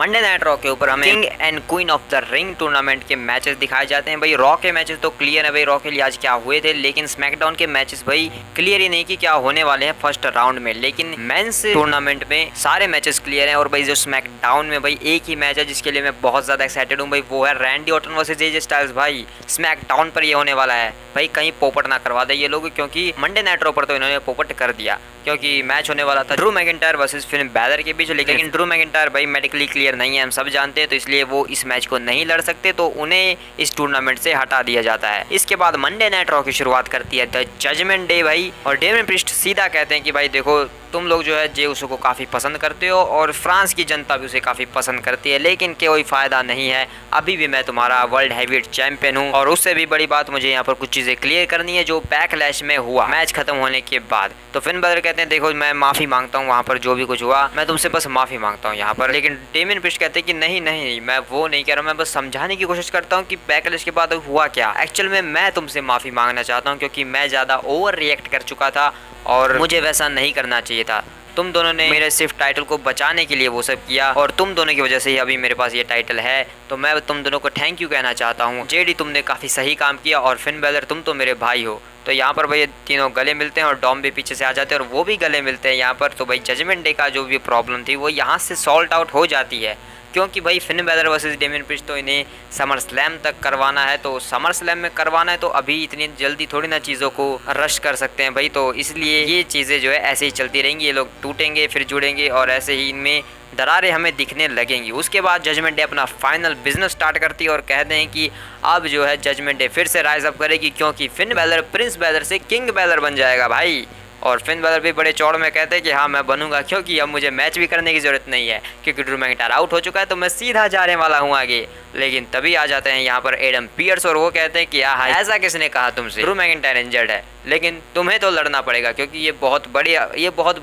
Monday night raw के ऊपर हमें king and Queen of the Ring tournament के मैचेस दिखाए जाते हैं। भाई रॉ के मैचेस तो क्लियर है भाई, रॉ के लिए आज क्या हुए थे, लेकिन स्मैकडाउन के मैचेस भाई क्लियर ही नहीं कि क्या होने वाले हैं फर्स्ट राउंड में। लेकिन मेंस टूर्नामेंट में सारे मैचेस क्लियर हैं। और भाई जो स्मैकडाउन में भाई एक ही मैच है जिसके लिए मैं बहुत ज्यादा एक्साइटेड हूँ भाई, वो है Randy Orton versus AJ Styles. भाई स्मैकडाउन पर ये होने वाला है भाई, कहीं पोपट ना करवा दे ये लोग, क्योंकि मंडे नाइट रॉ पर तो इन्होंने पोपट कर दिया, क्योंकि मैच होने वाला था Drew McIntyre versus Finn Balor के बीच। लेकिन ड्रू मैकिंटायर भाई मेडिकली क्लियर नहीं है, हम सब जानते हैं, तो इसलिए वो इस मैच को नहीं लड़ सकते, तो उन्हें इस टूर्नामेंट से हटा दिया जाता है। इसके बाद मंडे नाइट रॉ की शुरुआत करती है द जजमेंट डे भाई, और डेमियन प्रीस्ट सीधा कहते हैं कि भाई देखो तुम लोग जो है जे उसो को काफ़ी पसंद करते हो और फ्रांस की जनता भी उसे काफ़ी पसंद करती है, लेकिन कोई फ़ायदा नहीं है, अभी भी मैं तुम्हारा वर्ल्ड हैवीवेट चैंपियन हूँ। और उससे भी बड़ी बात मुझे यहाँ पर कुछ चीज़ें क्लियर करनी है जो बैकलैश में हुआ मैच खत्म होने के बाद। तो फिन बैलर कहते हैं देखो मैं माफ़ी मांगता हूँ, वहाँ पर जो भी कुछ हुआ मैं तुमसे बस माफ़ी मांगता हूँ यहाँ पर। लेकिन डेमियन प्रीस्ट कहते हैं कि नहीं नहीं मैं वो नहीं कह रहा हूँ, मैं बस समझाने की कोशिश करता हूँ कि बैकलैश के बाद हुआ क्या। एक्चुअल में मैं तुमसे माफ़ी मांगना चाहता हूँ क्योंकि मैं ज़्यादा ओवर रिएक्ट कर चुका था और मुझे वैसा नहीं करना चाहिए था। तुम दोनों ने मेरे सिर्फ टाइटल को बचाने के लिए वो सब किया और तुम दोनों की वजह से ही अभी मेरे पास ये टाइटल है, तो मैं तुम दोनों को थैंक यू कहना चाहता हूँ। जेडी तुमने काफ़ी सही काम किया और फिन बैलर तुम तो मेरे भाई हो। तो यहाँ पर भाई तीनों गले मिलते हैं और डॉम भी पीछे से आ जाते हैं और वो भी गले मिलते हैं यहाँ पर। तो भाई जजमेंट डे का जो भी प्रॉब्लम थी वो यहाँ से सॉल्ट आउट हो जाती है, क्योंकि भाई Finn Balor versus Damien priest तो इन्हें समर स्लैम तक करवाना है, तो समर स्लैम में करवाना है, तो अभी इतनी जल्दी थोड़ी ना चीज़ों को रश कर सकते हैं भाई। तो इसलिए ये चीज़ें जो है ऐसे ही चलती रहेंगी, ये लोग टूटेंगे फिर जुड़ेंगे और ऐसे ही इनमें दरारें हमें दिखने लगेंगी। उसके बाद जजमेंट डे अपना फाइनल बिजनेस स्टार्ट करती है और कहते हैं कि अब जो है जजमेंट डे फिर से राइज अप करेगी, क्योंकि फिन बैलर प्रिंस बैलर से किंग बैलर बन जाएगा भाई। और फिन बैलर भी बड़े चौड़ में कहते हैं कि हाँ मैं बनूंगा, क्योंकि अब मुझे मैच भी करने की ज़रूरत नहीं है, क्योंकि ड्रू मैकिंटायर आउट हो चुका है, तो मैं सीधा जाने वाला हूँ आगे। लेकिन तभी आ जाते हैं यहाँ पर एडम पियर्स और वो कहते हैं कि हाँ ऐसा किसने कहा तुमसे, ड्रू मैकिंटायर इंजर्ड है, लेकिन तुम्हें तो लड़ना पड़ेगा क्योंकि ये बहुत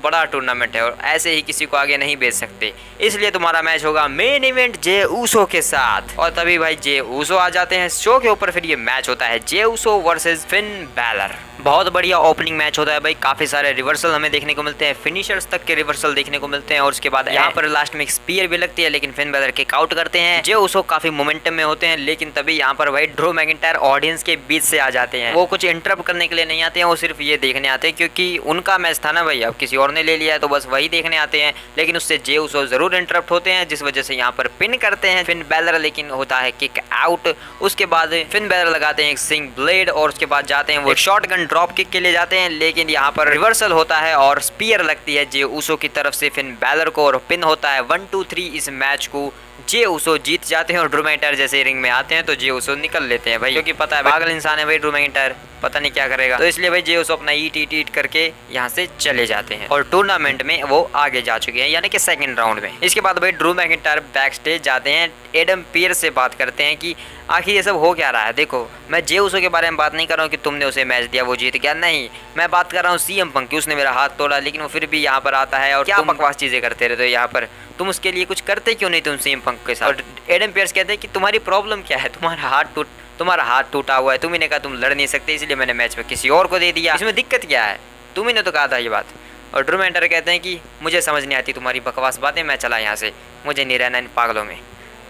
बड़ा टूर्नामेंट है और ऐसे ही किसी को आगे नहीं भेज सकते, इसलिए तुम्हारा मैच होगा मेन इवेंट जे ऊसो के साथ। और तभी भाई जे ऊसो आ जाते हैं शो के ऊपर, फिर ये मैच होता है Jey Uso versus Finn Balor. बहुत बढ़िया ओपनिंग मैच होता है भाई, काफी सारे रिवर्सल हमें देखने को मिलते हैं, फिनिशर्स तक के रिवर्सल देखने को मिलते हैं और उसके बाद यहाँ पर लास्ट में एक स्पीयर भी लगती है, लेकिन फिन बैलर किक आउट करते हैं। जे ऊसो काफी मोमेंटम में होते हैं, लेकिन तभी यहाँ पर भाई ड्रू मैकिंटायर ऑडियंस के बीच से आ जाते हैं। वो कुछ इंटरप्ट करने के लिए नहीं आते हैं, वो सिर्फ ये देखने आते हैं, क्योंकि उनका मैच था ना भाई, अब किसी और ने ले लिया है तो बस वही देखने आते हैं। लेकिन उससे जे ऊसो जरूर इंटरप्ट होते हैं, जिस वजह से यहाँ पर पिन करते हैं फिन बैलर, लेकिन होता है किक आउट। उसके बाद फिन बैलर लगाते हैं एक सिंग ब्लेड और उसके बाद जाते हैं वो शॉटगन ड्रॉप किक के लिए जाते हैं, लेकिन यहाँ पर रिवर्सल होता है और स्पीयर लगती है जे ऊसो की तरफ से फिन बैलर को और पिन होता है 1-2-3। इस मैच को जे ऊसो जीत जाते हैं और ड्रू मैकिंटायर जैसे रिंग में आते हैं तो जे ऊसो निकल लेते हैं भाई, क्योंकि पता है पागल इंसान है भाई ड्रू मैकिंटायर, पता नहीं क्या करेगा, तो इसलिए भाई जे ऊसो अपना ईट करके यहाँ से चले जाते हैं और टूर्नामेंट में वो आगे जा चुके हैं, यानी कि सेकंड राउंड में। इसके बाद भाई ड्रू मैकिंटायर बैक स्टेज जाते हैं, एडम पियर्स से बात करते हैं कि आखिर ये सब हो क्या रहा है। देखो मैं जे ऊसो के बारे में बात नहीं कर रहा हूँ कि तुमने उसे मैच दिया वो जीत गया, नहीं, मैं बात कर रहा हूँ सीएम पंक की, उसने मेरा हाथ तोड़ा लेकिन वो फिर भी यहाँ पर आता है और क्या बकवास चीजें करते रहते हो यहाँ पर, तुम उसके लिए कुछ करते क्यों नहीं तुम सीएम पंक के साथ। और एडम पियर्स कहते हैं कि तुम्हारी प्रॉब्लम क्या है, तुम्हारा हाथ टूटा हुआ है, तुम्ही ने कहा तुम लड़ नहीं सकते, इसलिए मैंने मैच में किसी और को दे दिया, इसमें दिक्कत क्या है, तुम्ही ने तो कहा था ये बात। और ड्रू मैकिंटायर कहते हैं कि मुझे समझ नहीं आती तुम्हारी बकवास बातें, मैं चला यहाँ से, मुझे नहीं रहना इन पागलों में।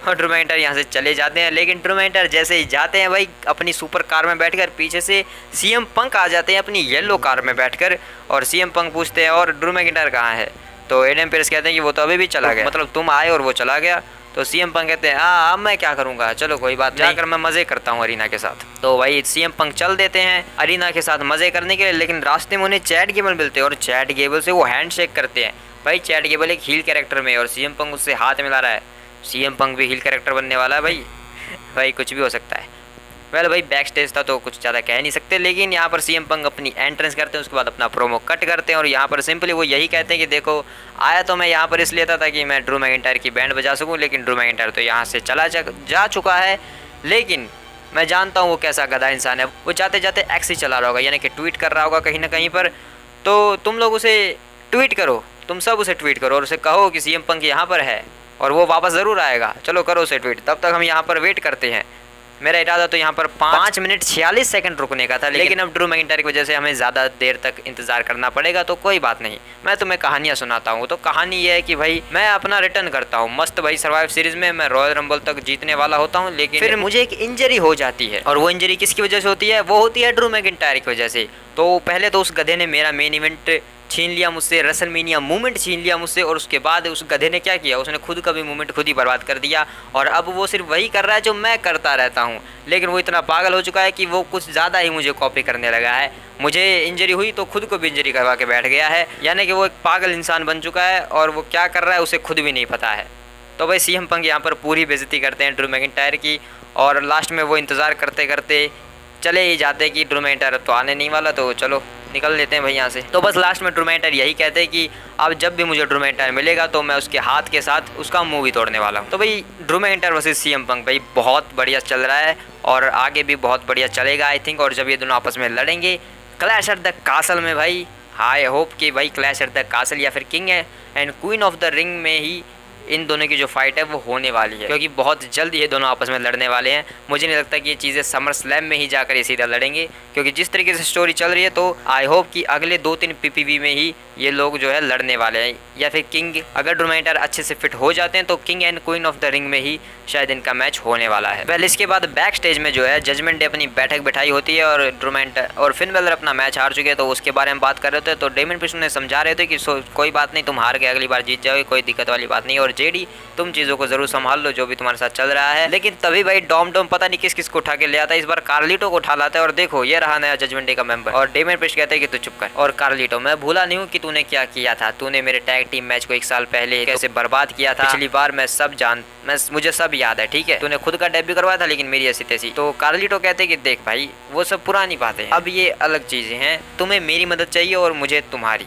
और ड्रू मैकिंटायर यहाँ से चले जाते हैं, लेकिन ड्रू मैकिंटायर जैसे ही जाते हैं भाई अपनी सुपर कार में बैठकर, पीछे से सीएम पंक आ जाते हैं अपनी येलो कार में बैठकर, और सीएम पंक पूछते हैं और ड्रू मैकिंटायर कहाँ है, तो एडम पियर्स कहते हैं कि वो तो अभी भी चला गया, मतलब तुम आए और वो चला गया। तो सीएम पंक कहते हैं अब मैं क्या करूंगा, चलो कोई बात नहीं, जाकर मैं मजे करता हूँ अरीना के साथ। तो भाई सीएम पंक चल देते हैं अरीना के साथ मजे करने के लिए, लेकिन रास्ते में उन्हें चैट गेबल मिलते हैं और चैट गेबल से वो हैंडशेक करते हैं। भाई चैट गेबल एक हील कैरेक्टर में और सीएम पंक उससे हाथ मिला रहा है, सीएम पंक भी हील कैरेक्टर बनने वाला है भाई कुछ भी हो सकता है। वेल भाई बैक स्टेज था तो कुछ ज़्यादा कह नहीं सकते, लेकिन यहाँ पर सीएम पंक अपनी एंट्रेंस करते हैं, उसके बाद अपना प्रोमो कट करते हैं और यहाँ पर सिंपली वो यही कहते हैं कि देखो आया तो मैं यहाँ पर इसलिए था ताकि मैं ड्रू मैकिंटायर की बैंड बजा सकूँ, लेकिन ड्रू मैकिंटायर तो यहाँ से जा चुका है, लेकिन मैं जानता हूँ वो कैसा गधा इंसान है, वो जाते जाते एक्स ही चला रहा होगा, यानी कि ट्वीट कर रहा होगा कहीं ना कहीं पर, तो तुम लोग उसे ट्वीट करो, तुम सब उसे ट्वीट करो और उसे कहो कि सीएम पंक यहाँ पर है और वो वापस ज़रूर आएगा, चलो करो उसे ट्वीट, तब तक हम यहाँ पर वेट करते हैं। मेरा इरादा तो यहाँ पर 5 मिनट 46 सेकंड रुकने का था, लेकिन अब ड्रू मैकिंटायर की वजह से हमें ज़्यादा देर तक इंतजार करना पड़ेगा। तो कोई बात नहीं, मैं तुम्हें कहानियाँ सुनाता हूँ। तो कहानी ये है कि भाई मैं अपना रिटर्न करता हूँ मस्त भाई सर्वाइव सीरीज में, मैं रॉयल रंबल तक जीतने वाला होता हूँ, लेकिन फिर मुझे एक इंजरी हो जाती है। और वो इंजरी किसकी वजह से होती है? वो होती है ड्रू मैकिंटायर की वजह से। तो पहले तो उस गधे ने मेरा मेन इवेंट छीन लिया मुझसे, रेसलमेनिया मूवमेंट छीन लिया मुझसे, और उसके बाद उस गधे ने क्या किया, उसने खुद का भी मूवमेंट खुद ही बर्बाद कर दिया। और अब वो सिर्फ वही कर रहा है जो मैं करता रहता हूँ, लेकिन वो इतना पागल हो चुका है कि वो कुछ ज़्यादा ही मुझे कॉपी करने लगा है। मुझे इंजरी हुई तो खुद को भी इंजरी करवा के बैठ गया है, यानी कि वो एक पागल इंसान बन चुका है और वो क्या कर रहा है उसे खुद भी नहीं पता है। तो भाई CM पंक यहाँ पर पूरी बेइज्जती करते हैं ड्रू मैकिंटायर की, और लास्ट में वो इंतज़ार करते करते चले ही जाते कि ड्रू मैकिंटायर तो आने नहीं वाला, तो चलो निकल लेते हैं भाई यहाँ से। तो बस लास्ट में ड्रू मैकिंटायर यही कहते हैं कि अब जब भी मुझे ड्रू मैकिंटायर मिलेगा तो मैं उसके हाथ के साथ उसका मुंह भी तोड़ने वाला हूँ। तो भाई ड्रू मैकिंटायर वर्सेस CM पंक भाई बहुत बढ़िया चल रहा है और आगे भी बहुत बढ़िया चलेगा आई थिंक। और जब ये दोनों आपस में लड़ेंगे क्लैश एट द कासल में भाई, आई होप कि भाई क्लैश एट द कासल या फिर king and Queen of the ring में ही इन दोनों की जो फाइट है वो होने वाली है, क्योंकि बहुत जल्द ये दोनों आपस में लड़ने वाले हैं। मुझे नहीं लगता कि ये चीज़ें समर स्लैम में ही जाकर ये सीधा लड़ेंगे, क्योंकि जिस तरीके से स्टोरी चल रही है तो आई होप कि अगले 2-3 PPV में ही ये लोग जो है लड़ने वाले हैं। या फिर किंग, अगर ड्रू मैकिंटायर अच्छे से फिट हो जाते हैं तो king and Queen of the ring में ही शायद इनका मैच होने वाला है। पहले इसके बाद बैक स्टेज में जो है जजमेंट डे अपनी बैठक बिठाई होती है और ड्रू मैकिंटायर और फिन बेलर अपना मैच हार चुके हैं, तो उसके बारे में बात कर रहे थे। तो डेमन प्रीस्ट ने समझा रहे थे कि कोई बात नहीं, तुम हार गए, अगली बार जीत जाओगे, कोई दिक्कत वाली बात नहीं, और जेडी तुम चीज़ों को जरूर संभाल लो जो भी तुम्हारे साथ चल रहा है। लेकिन तभी भाई डॉम पता नहीं किस किस को उठा के ले आता है, इस बार कार्लिटो को उठा लाता है और देखो ये रहा नया जजमेंट डे का मेंबर। और डेमन प्रीस्ट कहते हैं कि तू चुप कर, और कार्लिटो मैं भूला नहीं हूँ कि तूने क्या किया था, तूने मेरे टैग टीम मैच को 1 साल पहले कैसे बर्बाद किया था पिछली बार, मुझे सब याद है, ठीक है, तूने खुद का डेब्यू करवाया था लेकिन मेरी ऐसी तैसी। तो कार्लिटो कहते हैं कि देख भाई वो सब पुरानी बातें हैं, अब ये अलग चीजें हैं, तुम्हें मेरी मदद चाहिए और मुझे तुम्हारी,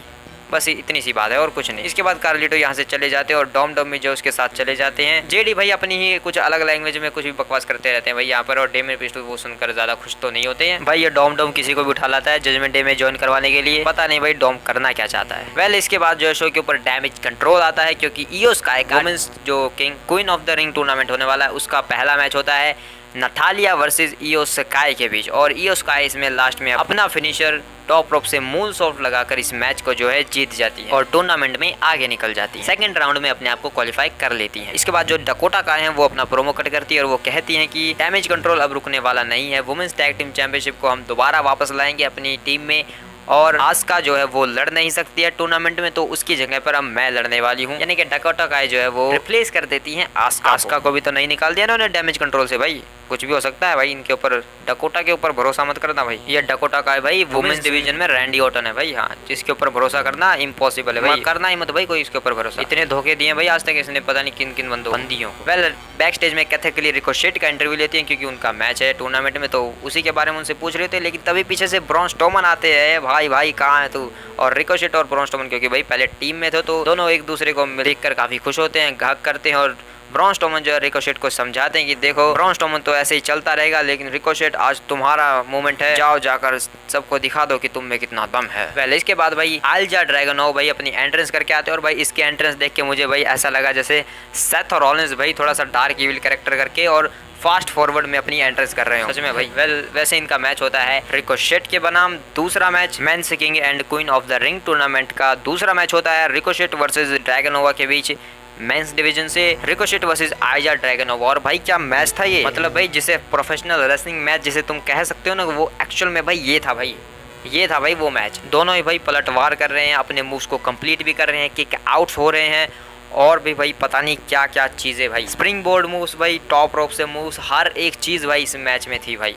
बस इतनी सी बात है और कुछ नहीं। इसके बाद कार्लिटो यहाँ से चले जाते हैं और डॉम भी जो उसके साथ चले जाते हैं। जेडी भाई अपनी ही कुछ अलग लैंग्वेज में कुछ भी बकवास करते रहते हैं भाई यहाँ पर, और डेमन प्रीस्ट वो सुनकर ज्यादा खुश तो नहीं होते हैं। भाई ये डॉम किसी को भी उठा लाता है जजमेंट डे में ज्वाइन करवाने के लिए, पता नहीं भाई डॉम करना क्या चाहता है। वेल इसके बाद जो है शो के ऊपर डैमेज कंट्रोल आता है, क्योंकि ईओ स्काई का वुमेन्स जो king queen of the Ring tournament होने वाला है उसका पहला मैच होता है नतालिया वर्सेस ईओ स्काई के बीच। और ईओ स्काई इसमें लास्ट में अपना फिनिशर टॉप रोप से मूल सॉफ्ट लगाकर इस मैच को जो है जीत जाती है और टूर्नामेंट में आगे निकल जाती है, सेकंड राउंड में अपने आप को क्वालिफाई कर लेती है। इसके बाद जो डकोटा का है वो अपना प्रोमो कट करती है और वो कहती है कि डैमेज कंट्रोल अब रुकने वाला नहीं है, वुमेन्स टैग टीम चैंपियनशिप को हम दोबारा वापस लाएंगे अपनी टीम में, और आस्का जो है वो लड़ नहीं सकती है टूर्नामेंट में, तो उसकी जगह पर अब मैं लड़ने वाली हूँ। यानी कि डकोटा का जो है वो रिप्लेस कर देती है आस्का को भी तो नहीं निकाल दिया ना उन्होंने डैमेज कंट्रोल से, भाई कुछ भी हो सकता है भाई, इनके ऊपर डकोटा के ऊपर भरोसा मत करना भाई। ये डकोटा का है भाई, वुमेन्स डिवीजन में रैंडी ऑर्टन है भाई, हाँ जिसके ऊपर भरोसा करना इम्पॉसिबल है भाई, करना ही मत भाई कोई इसके ऊपर भरोसा, इतने धोखे दिए भाई आज तक इसने पता नहीं किन किन बंदियों को। वेल बैक स्टेज में कैथेकली रिकोशेट का इंटरव्यू लेती है क्योंकि उनका मैच है टूर्नामेंट में, तो उसी के बारे में उनसे पूछ रहे थे, लेकिन तभी पीछे से ब्रॉन स्ट्रोमन आते हैं, भाई कहाँ है तू, और रिकोशेट और ब्रॉन स्ट्रोमन क्योंकि भाई पहले टीम में थे तो दोनों एक दूसरे को देखकर काफी खुश होते हैं, हग करते हैं, और ब्रॉन स्ट्रोमन जो है रिकोशेट को समझाते हैं कि देखो ब्रॉन स्ट्रोमन तो ऐसे ही चलता रहेगा, लेकिन रिकोशेट आज तुम्हारा मोमेंट है, जाओ जाकर सबको दिखा दो कि तुम में कितना दम है। पहले इसके बाद भाई आल्जा ड्रैगनोव भाई अपनी एंट्रेंस करके आते हैं, और भाई इसके एंट्रेंस देख के मुझे भाई ऐसा लगा जैसे सेथ रॉलिंस भाई थोड़ा सा डार्क इविल कैरेक्टर करके और फास्ट फॉरवर्ड में अपनी एंट्रेंस कर रहे हो सच में भाई। वेल वैसे इनका मैच होता है रिकोशेट के बनाम दूसरा match men's King and Queen of the Ring tournament का दूसरा मैच होता है रिकोशेट वर्सेस ड्रैगनोवा के बीच मेंस डिवीजन से, रिकोशेट वर्सेस आइजा ड्रैगनोवा। और भाई क्या मैच था ये, मतलब भाई जिसे प्रोफेशनल रेसलिंग मैच जिसे तुम कह सकते हो ना, वो एक्चुअल में भाई ये था भाई वो मैच। दोनों ही भाई पलटवार कर रहे हैं, अपने मूव्स को कंप्लीट भी कर रहे हैं, किक आउट्स हो रहे हैं, और भी भाई पता नहीं क्या क्या चीज़ें भाई, स्प्रिंग बोर्ड मूव्स भाई, टॉप रोप से मूव्स, हर एक चीज़ भाई इस मैच में थी भाई,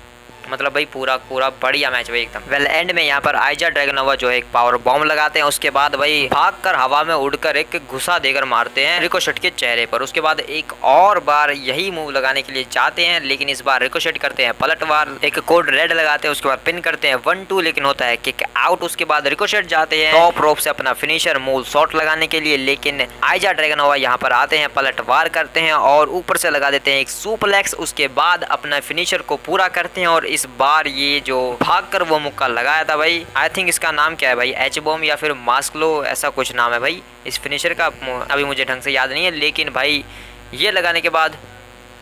मतलब भाई पूरा बढ़िया मैच भाई एकदम। वेल एंड में यहाँ पर आइजा ड्रैगनोवा जो है एक पावर बॉम्ब लगाते हैं, उसके बाद भाई भागकर हवा में उड़कर एक घुसा देकर मारते हैं रिकोशेट के चेहरे पर। उसके बाद एक और बार यही मूव लगाने के लिए चाहते हैं, लेकिन इस बार रिकोशेट करते हैं पलटवार, एक कोड रेड लगाते हैं, उसके बाद पिन करते हैं 1-2, लेकिन होता है किक आउट। उसके बाद रिकोशेट जाते हैं टॉप रोप से अपना फिनिशर मूल शॉट लगाने के लिए, लेकिन आइजा ड्रैगनोवा यहाँ पर आते हैं, पलटवार करते हैं और ऊपर से लगा देते हैं एक सुपरप्लेक्स। उसके बाद अपना फिनिशर को पूरा करते हैं, और इस बार ये जो भागकर वो मुक्का लगाया था भाई, आई थिंक इसका नाम क्या है भाई, एच बॉम्ब या फिर मास्कलो ऐसा कुछ नाम है भाई इस फिनिशर का, अभी मुझे ढंग से याद नहीं है, लेकिन भाई ये लगाने के बाद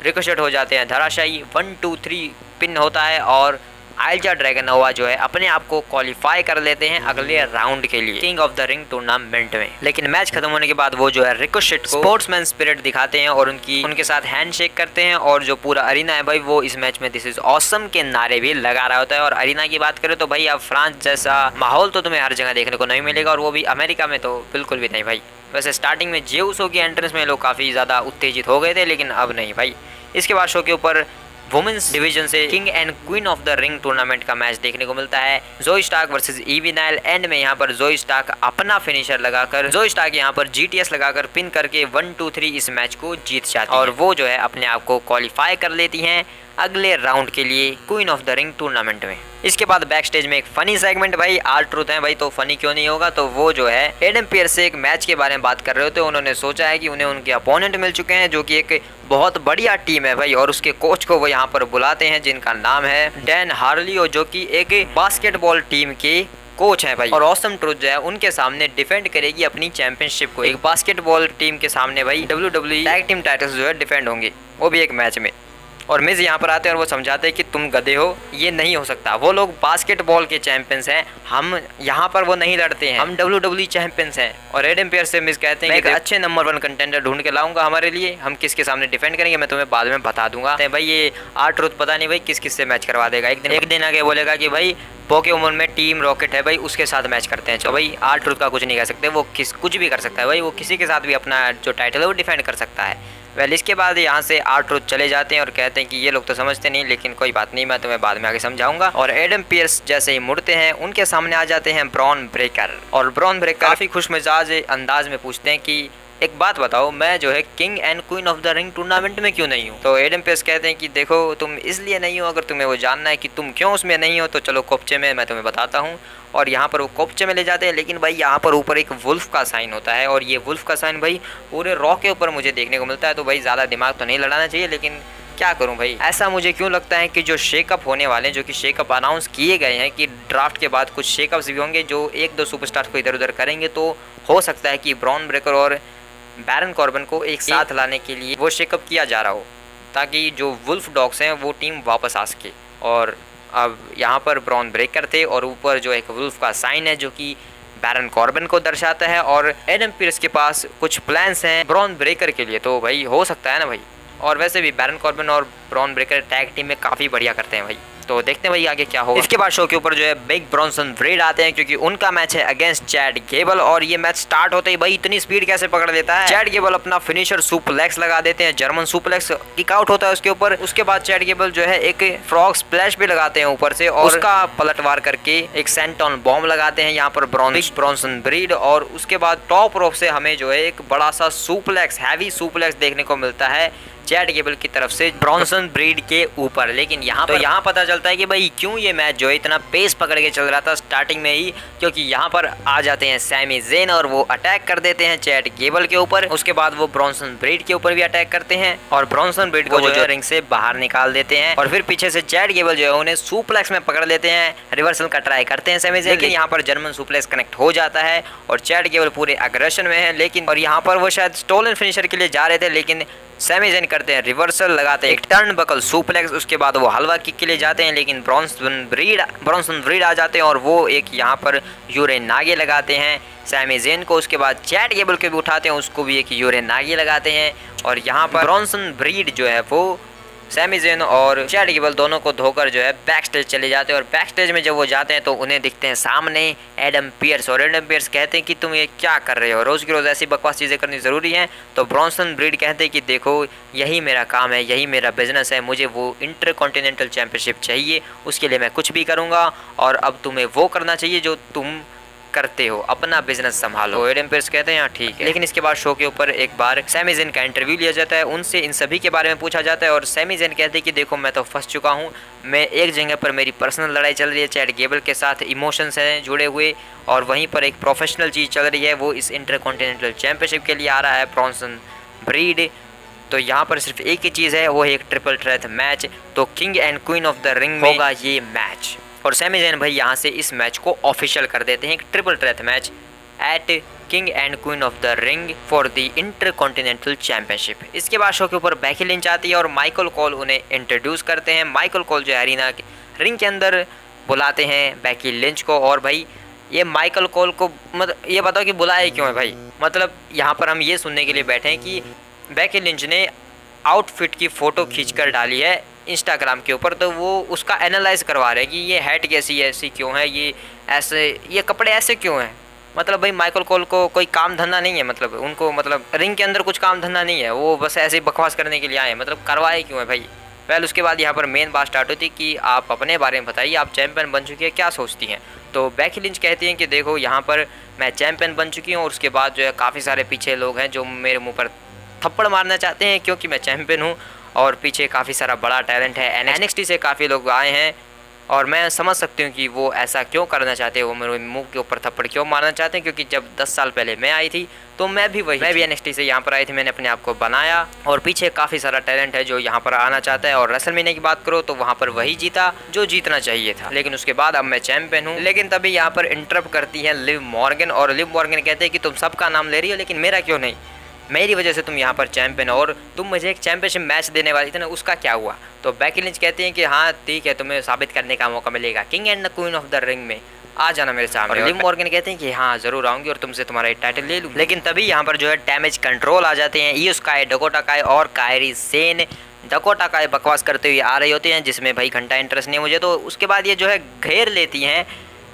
रिकोशेट हो जाते हैं धराशायी। 1 2 3 पिन होता है और आइल्जा ड्रैगनोवा जो है अपने आप को क्वालिफाई कर लेते हैं अगले राउंड के लिए king of the Ring tournament में। लेकिन मैच खत्म होने के बाद वो जो है रिकोशेट को स्पोर्ट्समैन स्पिरिट दिखाते हैं और उनके साथ हैंडशेक करते हैं और जो पूरा अरीना है भाई वो इस मैच में दिस इज ऑसम के नारे भी लगा रहा होता है। और अरीना की बात करें तो भाई अब फ्रांस जैसा माहौल तो तुम्हें हर जगह देखने को नहीं मिलेगा और वो भी अमेरिका में तो बिल्कुल भी नहीं भाई। वैसे स्टार्टिंग में जेउसो की एंट्रेंस में लोग काफ़ी ज़्यादा उत्तेजित हो गए थे लेकिन अब नहीं भाई। इसके बाद शो के ऊपर वुमेन्स डिवीजन से King and Queen of the Ring tournament का मैच देखने को मिलता है। Zoey Stark versus Ivy Nile. End में यहाँ पर जोई स्टार्क अपना फिनिशर लगाकर जोई स्टार्क यहाँ पर जीटीएस लगाकर पिन करके 1 2 3 इस मैच को जीत जाती है और वो जो है अपने आप को क्वालिफाई कर लेती हैं अगले राउंड के लिए queen of the Ring tournament में। इसके बाद बैक स्टेज में एक फनी सेगमेंट भाई R-Truth है भाई तो फनी क्यों नहीं होगा। तो वो जो है एडम पियर्स से एक मैच के बारे में बात कर रहे होते। उन्होंने सोचा है कि उन्हें उनके अपोनेंट मिल चुके हैं जो कि एक बहुत बढ़िया टीम है भाई और उसके कोच को वो यहाँ पर बुलाते हैं जिनका नाम है डैन हार्लियो जो कि एक बास्केटबॉल टीम के कोच है भाई। और ऑसम ट्रुथ जो है उनके सामने डिफेंड करेगी अपनी चैंपियनशिप को। एक बास्केटबॉल टीम के सामने भाई WWE टैग टीम टाइटल्स जो है डिफेंड होंगे वो भी एक मैच में। और मिज यहाँ पर आते हैं और वो समझाते हैं कि तुम गधे हो, ये नहीं हो सकता। वो लोग बास्केटबॉल के चैंपियंस हैं, हम यहाँ पर वो नहीं लड़ते हैं, हम WWE चैंपियंस हैं। और एडम पियर्स से मिज कहते हैं कि अच्छे नंबर 1 कंटेंडर ढूंढ के लाऊंगा हमारे लिए, हम किसके सामने डिफेंड करेंगे मैं तुम्हें बाद में बता दूंगा। तो भाई ये R-Truth पता नहीं भाई किस किस से मैच करवा देगा। एक दिन आगे बोलेगा कि भाई पोकेमोन में टीम रॉकेट है भाई उसके साथ मैच करते हैं। तो भाई R-Truth का कुछ नहीं कह सकते, वो कुछ भी कर सकता है भाई, वो किसी के साथ भी अपना जो टाइटल है वो डिफेंड कर सकता है। वेल इसके बाद यहाँ से R-Truth चले जाते हैं और कहते हैं कि ये लोग तो समझते नहीं लेकिन कोई बात नहीं, मैं तुम्हें बाद में आगे समझाऊंगा। और एडम पियर्स जैसे ही मुड़ते हैं उनके सामने आ जाते हैं ब्रॉन ब्रेकर। और ब्रॉन ब्रेकर काफ़ी खुशमिजाज अंदाज में पूछते हैं कि एक बात बताओ, मैं जो है king and Queen of the Ring tournament में क्यों नहीं हूँ। तो एडम पियर्स कहते हैं कि देखो तुम इसलिए नहीं हो, अगर तुम्हें वो जानना है कि तुम क्यों उसमें नहीं हो तो चलो कोपचे में मैं तुम्हें बताता हूँ। और यहाँ पर वो कोपचे में ले जाते हैं। लेकिन भाई यहाँ पर ऊपर एक वुल्फ का साइन होता है और ये वुल्फ का साइन भाई पूरे रॉ के ऊपर मुझे देखने को मिलता है। तो भाई ज़्यादा दिमाग तो नहीं लड़ाना चाहिए लेकिन क्या करूं भाई, ऐसा मुझे क्यों लगता है कि जो शेकअप होने वाले हैं, जो कि शेकअप अनाउंस किए गए हैं कि ड्राफ्ट के बाद कुछ शेकअप्स भी होंगे जो 1-2 सुपरस्टार को इधर उधर करेंगे, तो हो सकता है कि ब्रॉन ब्रेकर और बैरन कॉर्बन को एक साथ लाने के लिए वो शेकअप किया जा रहा हो ताकि जो वुल्फ डॉग्स हैं वो टीम वापस आ सके। और अब यहाँ पर ब्रॉन ब्रेकर थे और ऊपर जो एक वुल्फ का साइन है जो कि बैरन कॉर्बन को दर्शाता है। और एडम पियर्स के पास कुछ प्लान्स हैं ब्रॉन ब्रेकर के लिए, तो भाई हो सकता है ना भाई। और वैसे भी बैरन कॉर्बन और ब्रॉन ब्रेकर टैग टीम में काफ़ी बढ़िया करते हैं भाई, तो देखते हैं भाई आगे क्या होगा। इसके बाद शो के ऊपर जो है बिग ब्रॉन्सन रेड आते हैं क्योंकि उनका मैच है अगेंस्ट चैड गेबल। और ये मैच स्टार्ट होते ही भाई इतनी स्पीड कैसे पकड़ लेता है। चैड गेबल अपना फिनिशर सुपलेक्स लगा देते हैं, जर्मन सुपलेक्स किक आउट होता है उसके ऊपर। उसके बाद चैड गेबल जो है एक फ्रॉग स्प्लैश भी लगाते हैं ऊपर से और उसका पलटवार करके एक सेंटॉन बॉम्ब लगाते हैं यहाँ पर ब्रॉन्सन ब्रीड। और उसके बाद टॉप रोप से हमें जो है एक बड़ा सा सुपलेक्स, हैवी सुपलेक्स देखने को मिलता है चैड गेबल की तरफ से ब्रॉन्सन ब्रीड के ऊपर। लेकिन यहाँ पता चलता है कि भाई क्यों ये मैच जो है इतना पेस पकड़ के चल रहा था स्टार्टिंग में ही, क्योंकि यहाँ पर आ जाते हैं सैमी ज़ेन और वो अटैक कर देते हैं चैड गेबल के ऊपर। उसके बाद वो ब्रॉन्सन ब्रीड के ऊपर भी अटैक करते हैं और ब्रॉन्सन ब्रीड को जो है रिंग से बाहर निकाल देते हैं। और फिर पीछे से चैड गेबल जो है उन्हें सुप्लेक्स में पकड़ लेते हैं, रिवर्सल का ट्राई करते हैं सैमी ज़ेन, लेकिन यहाँ पर जर्मन सुप्लेक्स कनेक्ट हो जाता है और चैड गेबल पूरे अग्रेशन में है। लेकिन और यहाँ पर वो शायद स्टोलन फिनिशर के लिए जा रहे थे लेकिन सैमी ज़ेन करते हैं रिवर्सल, लगाते हैं एक टर्न बकल सुप्लेक्स। उसके बाद वो हलवा किक के लिए जाते हैं लेकिन ब्रॉन्सन ब्रीड आ जाते हैं और वो एक यहाँ पर यूरे नागे लगाते हैं सैमी ज़ेन को। उसके बाद चैड गेबल को भी उठाते हैं, उसको भी एक यूरे नागे लगाते हैं। और यहाँ पर ब्रॉन्सन ब्रीड जो है वो सैमी ज़ेन और चैड गेबल दोनों को धोकर जो है बैक स्टेज चले जाते हैं। और बैक स्टेज में जब वो जाते हैं तो उन्हें दिखते हैं सामने एडम पियर्स। और एडम पियर्स कहते हैं कि तुम ये क्या कर रहे हो, रोज़ की रोज़ ऐसी बकवास चीज़ें करनी ज़रूरी हैं। तो ब्रॉन्सन ब्रीड कहते हैं कि देखो यही मेरा काम है, यही मेरा बिजनेस है, मुझे वो इंटर कॉन्टिनेंटल चैंपियनशिप चाहिए, उसके लिए मैं कुछ भी करूँगा और अब तुम्हें वो करना चाहिए जो तुम करते हो, अपना बिजनेस संभालो। तो एडम पियर्स कहते हैं हाँ ठीक है। लेकिन इसके बाद शो के ऊपर एक बार सैमी ज़ेन का इंटरव्यू लिया जाता है, उनसे इन सभी के बारे में पूछा जाता है। और सैमी ज़ेन कहते हैं कि देखो मैं तो फंस चुका हूँ, मैं एक जगह पर मेरी पर्सनल लड़ाई चल रही है चैड गेबल के साथ, इमोशंस हैं जुड़े हुए, और वहीं पर एक प्रोफेशनल चीज़ चल रही है, वो इस इंटर कॉन्टिनेंटल चैंपियनशिप के लिए आ रहा है ब्रॉन्सन ब्रीड। तो यहाँ पर सिर्फ एक ही चीज़ है, वो है एक ट्रिपल थ्रेट मैच। तो king and Queen of the ring में होगा ये मैच। और सैमी ज़ेन भाई यहाँ से इस मैच को ऑफिशियल कर देते हैं, एक triple threat match at king and Queen of the ring for the intercontinental championship. इसके बाद शो के ऊपर बेकी लिंच आती है और माइकल कॉल उन्हें इंट्रोड्यूस करते हैं। माइकल कॉल जो है अरीना रिंग के अंदर बुलाते हैं बेकी लिंच को। और भाई ये माइकल कॉल को मतलब ये बताओ कि बुलाया क्यों है भाई, मतलब यहाँ पर हम ये सुनने के लिए बैठे हैं कि बेकी लिंच ने आउटफिट की फ़ोटो खींचकर डाली है इंस्टाग्राम के ऊपर, तो वो उसका एनालाइज करवा रहे हैं कि ये हैट कैसी ऐसी क्यों है, ये ऐसे ये कपड़े ऐसे क्यों हैं। मतलब भाई माइकल कॉल को कोई काम धंधा नहीं है, मतलब उनको मतलब रिंग के अंदर कुछ काम धंधा नहीं है, वो बस ऐसे बकवास करने के लिए आए हैं, मतलब करवाए क्यों है भाई। वेल उसके बाद यहाँ पर मेन बात स्टार्ट होती है कि आप अपने बारे में बताइए, आप चैंपियन बन चुकी है, क्या सोचती हैं। तो बेकी लिंच कहती हैं कि देखो यहाँ पर मैं चैंपियन बन चुकी हूँ और उसके बाद जो है काफ़ी सारे पीछे लोग हैं जो मेरे मुँह पर थप्पड़ मारना चाहते हैं क्योंकि मैं चैंपियन हूँ और पीछे काफ़ी सारा बड़ा टैलेंट है। NXT से काफ़ी लोग आए हैं और मैं समझ सकती हूँ कि वो ऐसा क्यों करना चाहते हैं, वो मेरे मुंह के ऊपर थप्पड़ क्यों मारना चाहते हैं, क्योंकि जब 10 साल पहले मैं आई थी तो मैं भी NXT से यहाँ पर आई थी, मैंने अपने आप को बनाया और पीछे काफ़ी सारा टैलेंट है जो यहाँ पर आना चाहता है। और रेसलमेनिया की बात करो तो वहाँ पर वही जीता जो जीतना चाहिए था, लेकिन उसके बाद अब मैं चैंपियन हूँ। लेकिन तभी यहाँ पर इंटरप्ट करती है लिव मॉर्गन और लिव मॉर्गन कहते हैं कि तुम सबका नाम ले रही हो लेकिन मेरा क्यों नहीं, मेरी वजह से तुम यहाँ पर चैंपियन हो और तुम मुझे एक चैंपियनशिप मैच देने वाली थी ना, उसका क्या हुआ। तो बेकी लिंच कहती हैं कि हाँ ठीक है, तुम्हें साबित करने का मौका मिलेगा king and the queen of the ring में, आ जाना मेरे सामने। और लिव मॉर्गन कहते हैं कि हाँ ज़रूर आऊँगी और तुमसे तुम्हारा टाइटल ले लूँ। लेकिन तभी यहाँ पर जो है डैमेज कंट्रोल आ जाते हैं। ईयो स्काई, डकोटा काई और कायरी सेन। डकोटा काई बकवास करते हुए आ रही होती हैं जिसमें भाई घंटा इंटरेस्ट नहीं मुझे, तो उसके बाद ये जो है घेर लेती हैं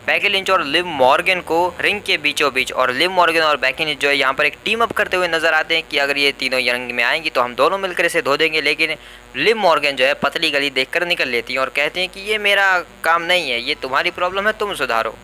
बेकी लिंच और लिव मॉर्गन को रिंग के बीचों बीच। और लिव मॉर्गन और बेकी लिंच जो है यहाँ पर एक टीम अप करते हुए नजर आते हैं कि अगर ये तीनों रिंग में आएंगी तो हम दोनों मिलकर इसे धो देंगे। लेकिन लिव मॉर्गन जो है पतली गली देखकर निकल लेती हैं और कहती हैं कि ये मेरा काम नहीं है, ये तुम्हारी प्रॉब्लम है, तुम सुधारो।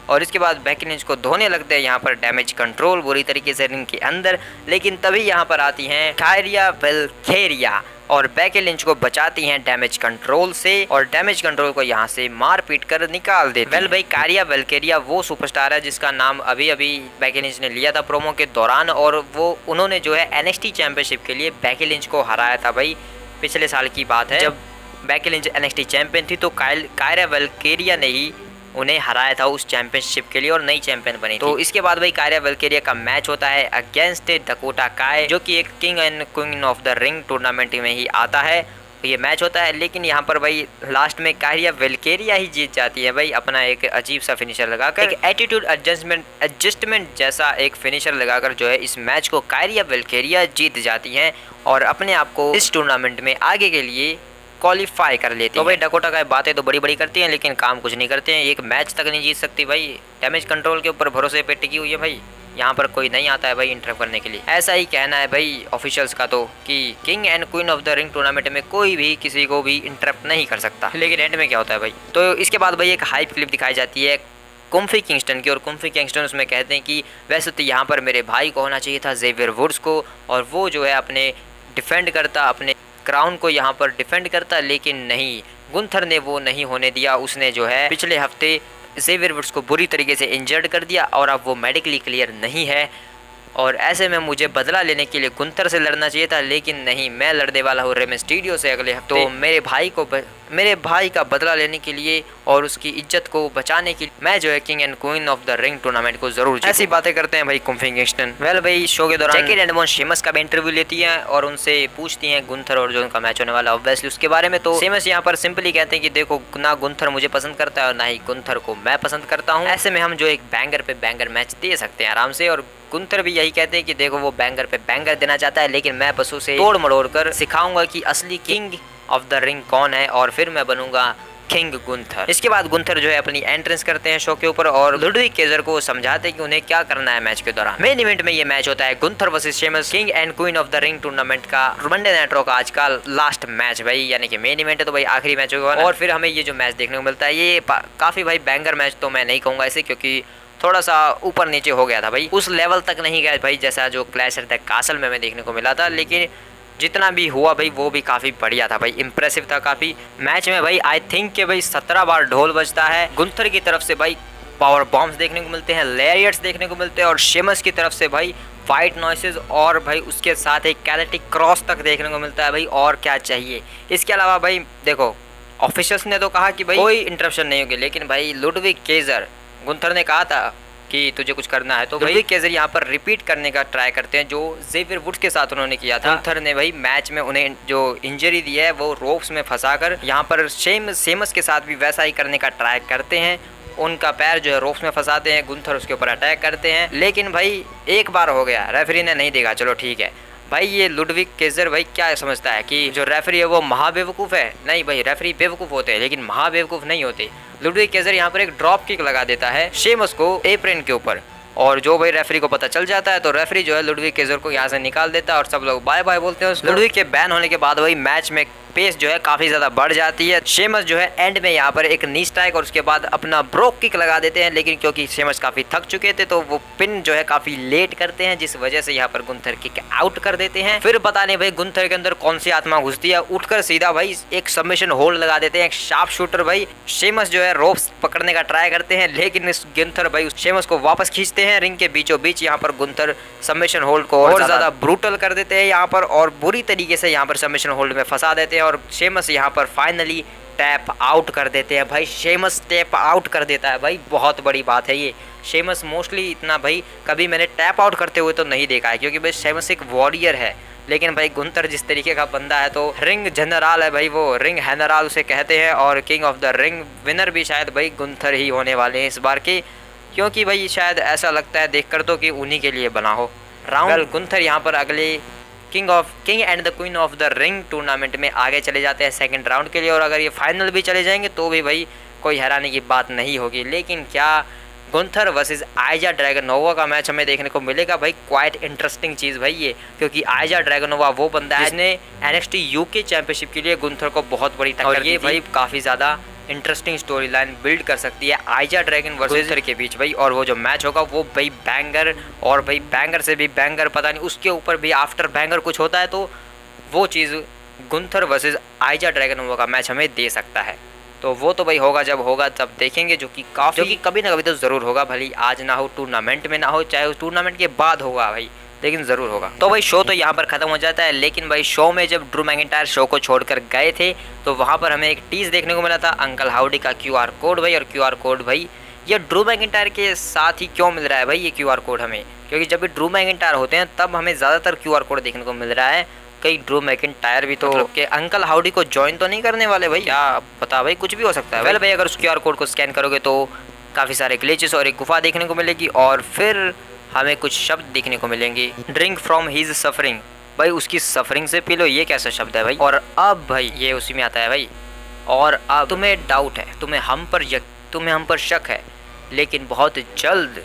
और इसके बाद बेकी लिंच को धोने लगते हैं यहाँ पर डैमेज कंट्रोल बुरी तरीके से रिंग के अंदर। लेकिन तभी यहाँ पर आती हैं कायरिया वेलकेरिया और बेकी लिंच को बचाती हैं डैमेज कंट्रोल से और डैमेज कंट्रोल को यहाँ से मार पीट कर निकाल देती हैं। भाई कायरिया वेलकेरिया वो सुपरस्टार है जिसका नाम अभी अभी बेकी लिंच ने लिया था प्रोमो के दौरान, और वो उन्होंने जो है NXT चैंपियनशिप के लिए बेकी लिंच को हराया था। भाई पिछले साल की बात है, जब बेकी लिंच NXT चैंपियन थी तो कायरिया वेलकेरिया ने ही उन्हें हराया था उस चैंपियनशिप के लिए और नई चैंपियन बनी थी। तो इसके बाद भाई कायरिया वेलकेरिया का मैच होता है अगेंस्ट डकोटा काई, जो कि एक king and Queen of the Ring tournament में ही आता है। ये मैच होता है लेकिन यहाँ पर भाई लास्ट में कायरिया वेलकेरिया ही जीत जाती है भाई, अपना एक अजीब सा फिनिशर लगाकर, एक एटीट्यूड एडजस्टमेंट जैसा एक फिनिशर लगाकर जो है इस मैच को कायरिया वेलकेरिया जीत जाती हैं और अपने आप को इस टूर्नामेंट में आगे के लिए क्वालिफाई कर लेती है। तो भाई डकोटा काई बातें तो बड़ी बड़ी करती हैं लेकिन काम कुछ नहीं करते हैं, एक मैच तक नहीं जीत सकती भाई, डैमेज कंट्रोल के ऊपर भरोसे पे टिकी हुई है भाई, यहाँ पर कोई नहीं आता है भाई इंटरफ करने के लिए। ऐसा ही कहना है भाई ऑफिशियल्स का तो कि king and Queen of the Ring tournament में कोई भी किसी को भी इंटरप्ट नहीं कर सकता। लेकिन एंड में क्या होता है भाई, तो इसके बाद भाई एक हाइप क्लिप दिखाई जाती है कोफी किंगस्टन की, और कोफी किंगस्टन उसमें कहते हैं कि वैसे तो यहाँ पर मेरे भाई को होना चाहिए था ज़ेवियर वुड्स को, और वो जो है अपने डिफेंड करता, अपने क्राउन को यहाँ पर डिफेंड करता, लेकिन नहीं, गुंथर ने वो नहीं होने दिया। उसने जो है पिछले हफ्ते ज़ेवियर वुड्स को बुरी तरीके से इंजर्ड कर दिया और अब वो मेडिकली क्लियर नहीं है, और ऐसे में मुझे बदला लेने के लिए गुंथर से लड़ना चाहिए था, लेकिन नहीं, मैं लड़ने वाला हूँ रे मिस्टीरियो से अगले हफ्ते। तो मेरे भाई का बदला लेने के लिए और उसकी इज्जत को बचाने के लिए मैं जो है king and Queen of the Ring tournament को जरूर ऐसी बातें करते हैं भाई कोफी किंगस्टन। वेल भाई शो के दौरान जैकी रेडमोन शेमस का भी इंटरव्यू लेती हैं और उनसे पूछती हैं गुंथर और जो उनका मैच होने वाला ऑब्वियसली उसके बारे में। तो शेमस यहाँ पर सिंपली कहते हैं कि देखो ना गुंथर मुझे पसंद करता है और ना ही गुंथर को मैं पसंद करता हूँ, ऐसे में हम जो एक बैंगर पे बैंगर मैच दे सकते हैं आराम से। और गुंथर भी यही कहते हैं कि देखो वो बैंगर पे बैंगर देना चाहता है, लेकिन मैं बस उसे तोड़ मरोड़ कर सिखाऊंगा कि असली किंग ऑफ द रिंग कौन है और फिर मैं बनूंगा किंग गुंथर। इसके बाद गुंथर जो है अपनी एंट्रेंस करते हैं शो के ऊपर और लुडविग केजर को समझाते हैं कि उन्हें क्या करना है मैच के दौरान। मेन इवेंट में ये मैच होता है Gunther versus Sheamus, king and Queen of the Ring tournament का मंडे नाइट रॉ का आज का लास्ट मैच भाई, यानी कि मेन इवेंट है तो भाई आखिरी मैच होगा। और फिर हमें ये जो मैच देखने को मिलता है ये काफी भाई बैंगर मैच तो मैं नहीं कहूंगा इसे, क्योंकि थोड़ा सा ऊपर नीचे हो गया था भाई, उस लेवल तक नहीं गया भाई जैसा जो क्लैश एट द कासल में हमें देखने को मिला था, लेकिन जितना भी हुआ भाई वो भी काफ़ी बढ़िया था भाई, इंप्रेसिव था काफ़ी। मैच में भाई आई थिंक कि भाई 17 बार ढोल बजता है, गुंथर की तरफ से भाई पावर बॉम्ब्स देखने को मिलते हैं, लैरियट्स देखने को मिलते हैं, और शेमस की तरफ से भाई फाइट नॉइसेस और भाई उसके साथ एक कैलेटिक क्रॉस तक देखने को मिलता है भाई, और क्या चाहिए। इसके अलावा भाई देखो ऑफिशियल्स ने तो कहा कि भाई कोई इंटरप्शन नहीं होगी, लेकिन भाई लुडविग केजर गुंथर ने कहा था कि तुझे कुछ करना है। तो लुडविग केजर यहाँ पर रिपीट करने का ट्राई करते हैं जो जेवियर वुड्स के साथ उन्होंने किया था। गुंथर ने भाई मैच में उन्हें जो इंजरी दी है वो रोप्स में फंसाकर यहाँ पर शेमस के साथ भी वैसा ही करने का ट्राई करते हैं। उनका पैर जो है रोप्स में फंसाते हैं, गुंथर उसके ऊपर अटैक करते हैं, लेकिन भाई एक बार हो गया, रेफरी ने नहीं देखा, चलो ठीक है। भाई ये लुडविग केजर भाई क्या समझता है कि जो रेफरी है वो महाबेवकूफ़ है? नहीं भाई, रेफरी बेवकूफ़ होते हैं लेकिन महाबेवकूफ़ नहीं होते। लुडविग केजर यहाँ पर एक ड्रॉप किक लगा देता है शेमस को एप्रन के ऊपर, और जो भाई रेफरी को पता चल जाता है तो रेफरी जो है लुडविग केजर को यहाँ से निकाल देता है और सब लोग बाय बाय बोलते हैं। लुडविग के बैन होने के बाद भाई मैच में पेस जो है काफी ज्यादा बढ़ जाती है। शेमस जो है एंड में यहाँ पर एक नी स्ट्राइक और उसके बाद अपना ब्रोक किक लगा देते हैं, लेकिन क्योंकि शेमस काफी थक चुके थे तो वो पिन जो है काफी लेट करते हैं, जिस वजह से यहाँ पर गुंथर किक आउट कर देते हैं। फिर पता नहीं भाई गुंथर के अंदर कौन सी आत्मा घुसती है, उठकर सीधा भाई एक सबमिशन होल्ड लगा देते हैं, एक शार्प शूटर। भाई शेमस जो है रोप्स पकड़ने का ट्राई करते हैं, लेकिन इस गुंथर भाई शेमस को वापस खींचते हैं रिंग के बीचों बीच। यहाँ पर गुंथर सबमिशन होल्ड को और ज्यादा ब्रूटल कर देते हैं यहाँ पर, और बुरी तरीके से यहाँ पर सबमिशन होल्ड में फंसा देते हैं, और शेमस यहाँ पर फाइनली टैप आउट कर देते हैं। भाई शेमस टैप आउट कर देता है, भाई बहुत बड़ी बात है ये। शेमस मोस्टली इतना भाई कभी मैंने टैप आउट करते हुए तो नहीं देखा है, क्योंकि भाई शेमस एक वॉरियर है, लेकिन भाई गुंथर जिस तरीके का बंदा है तो रिंग जनरल है भाई, वो रिंग जनरल उसे कहते हैं, और king of the ring winner भी शायद भाई गुंथर ही होने वाले हैं इस बार के, क्योंकि भाई शायद ऐसा लगता है देखकर तो कि उन्हीं के लिए बना हो। राउंड गुंथर यहाँ पर अगले king and the queen of the Ring tournament में आगे चले जाते हैं सेकंड राउंड के लिए, और अगर ये फाइनल भी चले जाएंगे तो भी भाई कोई हैरानी की बात नहीं होगी। लेकिन क्या गुंथर वर्सेस आइजा ड्रैगनोवा का मैच हमें देखने को मिलेगा? भाई क्वाइट इंटरेस्टिंग चीज़ भाई ये, क्योंकि आइजा ड्रैगनोवा वो बंदा है जिसने NXT UK चैंपियनशिप के लिए गुंथर को बहुत बड़ी टक्कर दी, भाई काफ़ी ज़्यादा इंटरेस्टिंग स्टोरी लाइन बिल्ड कर सकती है आइजा ड्रैगन वर्सेस गुंथर के बीच भाई। और वो जो मैच होगा वो भाई बैंगर, और भाई बैंगर से भी बैंगर, पता नहीं उसके ऊपर भी आफ्टर बैंगर कुछ होता है, तो वो चीज़ गुंथर वर्सेस आइजा ड्रैगनोवा का मैच हमें दे सकता है। तो वो तो भाई होगा जब होगा तब देखेंगे, जो कि कभी ना कभी तो ज़रूर होगा, भले आज ना हो, टूर्नामेंट में ना हो, चाहे उस टूर्नामेंट के बाद होगा भाई, लेकिन ज़रूर होगा। तो भाई शो तो यहाँ पर ख़त्म हो जाता है, लेकिन भाई शो में जब ड्रू मैकिंटायर शो को छोड़कर गए थे तो वहाँ पर हमें एक टीज़ देखने को मिला था अंकल हाउडी का QR कोड भाई। और QR कोड भाई ये ड्रू मैकिंटायर के साथ ही क्यों मिल रहा है भाई ये QR कोड हमें? क्योंकि जब भी ड्रू मैकिंटायर होते हैं तब हमें ज़्यादातर QR कोड देखने को मिल रहा है। कई ड्रू मैकिंटायर भी तो के अंकल हाउडी को ज्वाइन तो नहीं करने वाले भाई, क्या पता भाई, कुछ भी हो सकता है। वेल भाई अगर उस QR कोड को स्कैन करोगे तो काफ़ी सारे ग्लिचेस और एक गुफा देखने को मिलेगी, और फिर हमें कुछ शब्द देखने को मिलेंगे। ड्रिंक फ्रॉम हिज सफरिंग, भाई उसकी सफरिंग से पी लो, ये कैसा शब्द है भाई? और अब भाई ये उसी में आता है भाई, और अब तुम्हें डाउट है, तुम्हें हम पर शक है, लेकिन बहुत जल्द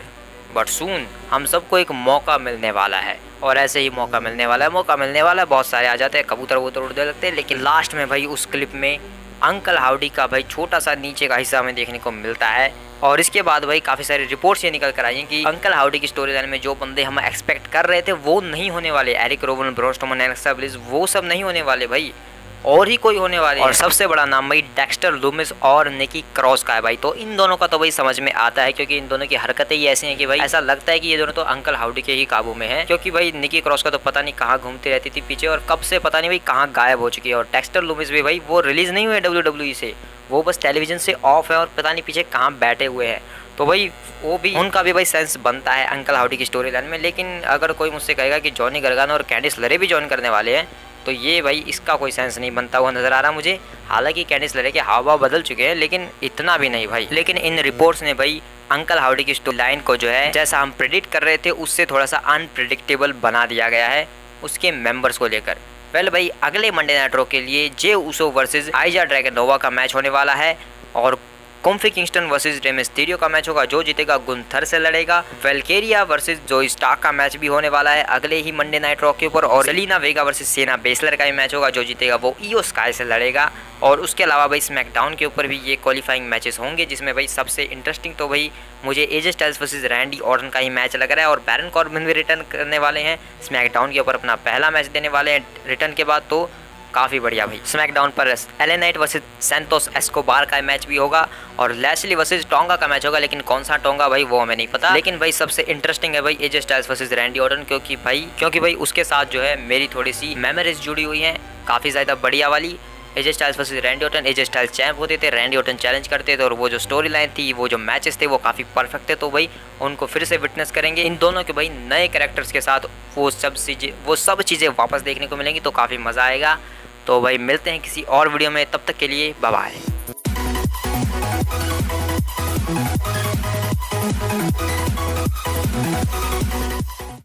बट सून हम सबको एक मौका मिलने वाला है, और ऐसे ही मौका मिलने वाला है। बहुत सारे आ जाते हैं, कबूतर उड़ने लगते हैं, लेकिन लास्ट में भाई उस क्लिप में अंकल हाउडी का भाई छोटा सा नीचे का हिस्सा हमें देखने को मिलता है। और इसके बाद भाई काफ़ी सारी रिपोर्ट्स ये निकल कर आई हैं कि अंकल हाउडी की स्टोरी लाइन में जो बंदे हम एक्सपेक्ट कर रहे थे वो नहीं होने वाले। Erick Rowan, Braun Strowman, Alexa Bliss, वो सब नहीं होने वाले भाई, और ही कोई होने वाले। और सबसे बड़ा नाम भाई डेक्स्टर लूमिस और निकी क्रॉस का है भाई। तो इन दोनों का तो भाई समझ में आता है, क्योंकि इन दोनों की हरकतें ही ऐसी हैं कि भाई ऐसा लगता है कि ये दोनों तो अंकल हाउडी के ही काबू में है, क्योंकि भाई निकी क्रॉस का तो पता नहीं कहाँ घूमती रहती थी पीछे, और कब से पता नहीं भाई कहाँ गायब हो चुकी है। और डेक्स्टर लूमिस भी भाई वो रिलीज नहीं हुए WWE से, वो बस टेलीविजन से ऑफ है और पता नहीं पीछे कहाँ बैठे हुए हैं। तो भाई वो भी उनका भी भाई सेंस बनता है अंकल हाउडी की स्टोरी लाइन में। लेकिन अगर कोई मुझसे कहेगा कि जॉनी गर्गानो और कैंडिस लरे भी ज्वाइन करने वाले हैं, तो ये भाई इसका कोई सेंस नहीं बनता हुआ नज़र आ रहा मुझे। हालांकि कैंडिस लरे के हाव भाव बदल चुके हैं, लेकिन इतना भी नहीं भाई। लेकिन इन रिपोर्ट्स ने भाई अंकल हाउडी की स्टोरी लाइन को जो है जैसा हम प्रेडिक्ट कर रहे थे उससे थोड़ा सा अनप्रेडिक्टेबल बना दिया गया है उसके मेंबर्स को लेकर। वेल भाई अगले मंडे नाइट रॉ के लिए जे उसो वर्सेस आइजा ड्रैगनोवा का मैच होने वाला है, और coffee Kingston versus Rey Mysterio का मैच होगा, जो जीतेगा गुंथर से लड़ेगा। वेल्केरिया वर्सेस जोई स्टार्क का मैच भी होने वाला है अगले ही मंडे नाइट रॉ के ऊपर, और सेलिना वेगा वर्सेस सेना बेसलर का ही मैच होगा, जो जीतेगा वो ईओ स्काई से लड़ेगा। और उसके अलावा भाई स्मैकडाउन के ऊपर भी ये क्वालिफाइंग मैचेस होंगे, जिसमें भाई सबसे इंटरेस्टिंग तो भाई मुझे AJ Styles versus Randy Orton का ही मैच लग रहा है, और बैरन कॉर्बिन भी रिटर्न करने वाले हैं स्मैकडाउन के ऊपर, अपना पहला मैच देने वाले हैं रिटर्न के बाद। तो काफ़ी बढ़िया भाई। स्मैकडाउन पर LA Knight versus Santos Escobar का मैच भी होगा, और लैशली वर्सेस टोंगा का मैच होगा, लेकिन कौन सा टोंगा भाई वो हमें नहीं पता। लेकिन भाई सबसे इंटरेस्टिंग है भाई AJ Styles versus Randy Orton, क्योंकि भाई उसके साथ जो है मेरी थोड़ी सी मेमोरीज जुड़ी हुई हैं काफ़ी ज़्यादा बढ़िया वाली। AJ Styles versus Randy Orton. AJ Styles champ होते थे, रैंडी ऑर्टन चैलेंज करते थे और वो जो स्टोरी लाइन थी, वो जो मैचेस थे वो काफ़ी परफेक्ट थे। तो भाई उनको फिर से विटनेस करेंगे इन दोनों के भाई नए कैरेक्टर्स के साथ, वो सब चीज़ें वापस देखने को मिलेंगी, तो काफ़ी मज़ा आएगा। तो भाई मिलते हैं किसी और वीडियो में, तब तक के लिए बाय बाय।